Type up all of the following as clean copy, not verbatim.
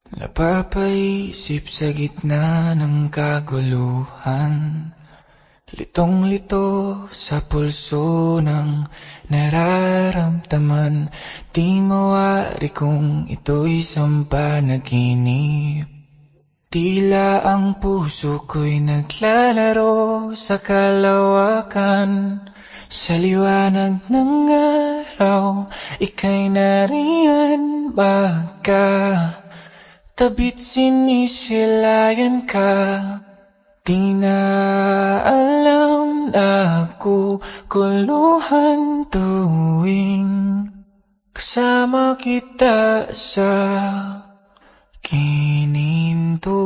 Napapaisip sa gitna ng kaguluhan, litong-lito sa pulso ng nararamdaman. Di mawari kung ito'y sampanaginip. Tila ang puso ko'y naglalaro sa kalawakan. Sa liwanag ng araw, ika'y nariyan tabit sinisilayan ka. Di na alam na guguluhan tuwing kasama kita sa gininto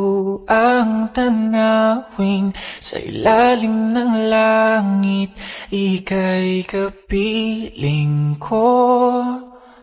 ang tanawin. Sa ilalim ng langit, ika'y kapiling ko.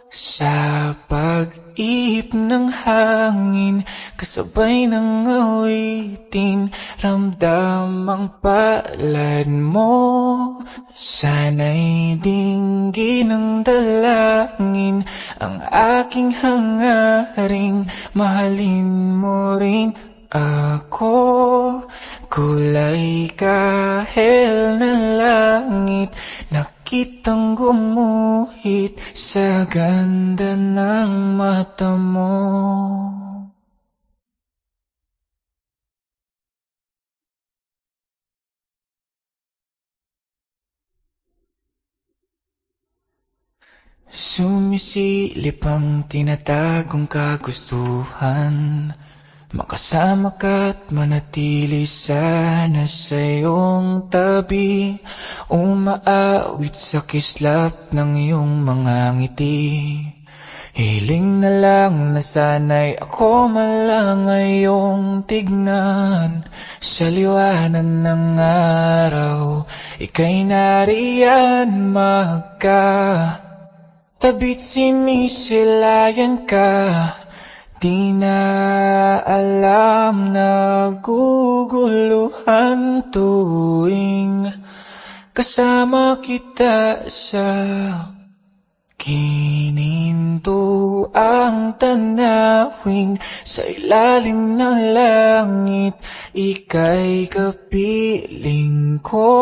Sa pag-ihip ng hangin, kasabay ng awitin, ramdam ang palad mo. Sana'y dinggin ng dalangin ang aking hangaring, mahalin mo rin ako. Kulay kahel na langit, nakitang gumuhit sa ganda ng mata mo. Sumisilip ang tinatagong kagustuhan, makasama ka't manatili sana sa iyong tabi. Umaawit sa kislap ng iyong mga ngiti. Hiling na lang na sana'y ako man lang ngayong tignan. Sa liwanag ng araw, ika'y nariyan tabit sinisilayan ka. Di na alam na guguluhan tuwing kasama kita sa gininto ang tanawin. Sa ilalim ng langit, ika'y kapiling ko.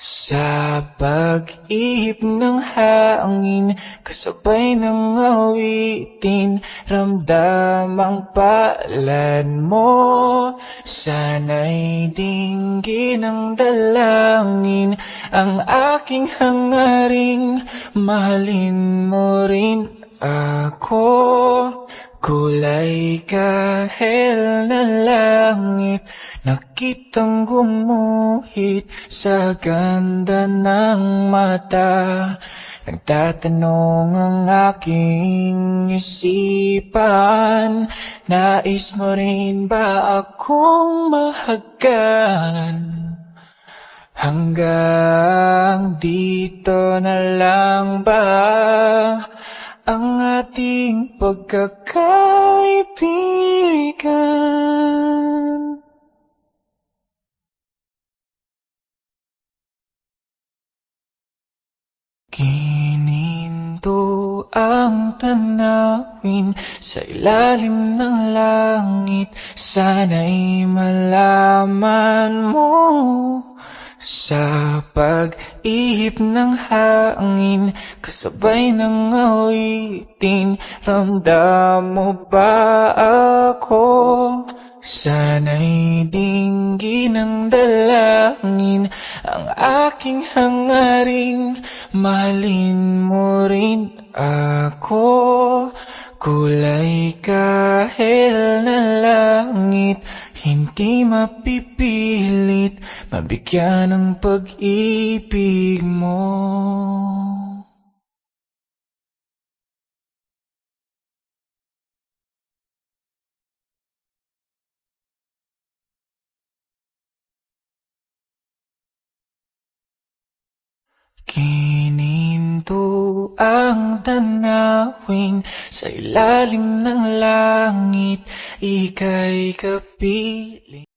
Sa pag-ihip ng hangin, kasabay ng awitin, ramdam ang palad mo. Sana'y dinggin ng dalangin ang aking hangaring, mahalin mo rin ako. Kulay kahel na langit, nakitang gumuhit sa ganda ng mata. Nagtatanong ang aking isipan, nais mo rin ba akong mahagan? Hanggang dito na lang ba ang ating pagkakaibigan? Gininto ang tanawin sa ilalim ng langit, sana'y malaman mo. Sa pag-ihip ng hangin, kasabay ng awitin, ramdam mo ba ako? Sana'y dinggin ng dalangin ang aking hangaring, mahalin mo rin ako. Kulay kahel na langit, hindi mapipilit, mabigyan ng pag-ibig mo. Gininto ang tanawin sa ilalim ng langit, ika'y kapiling.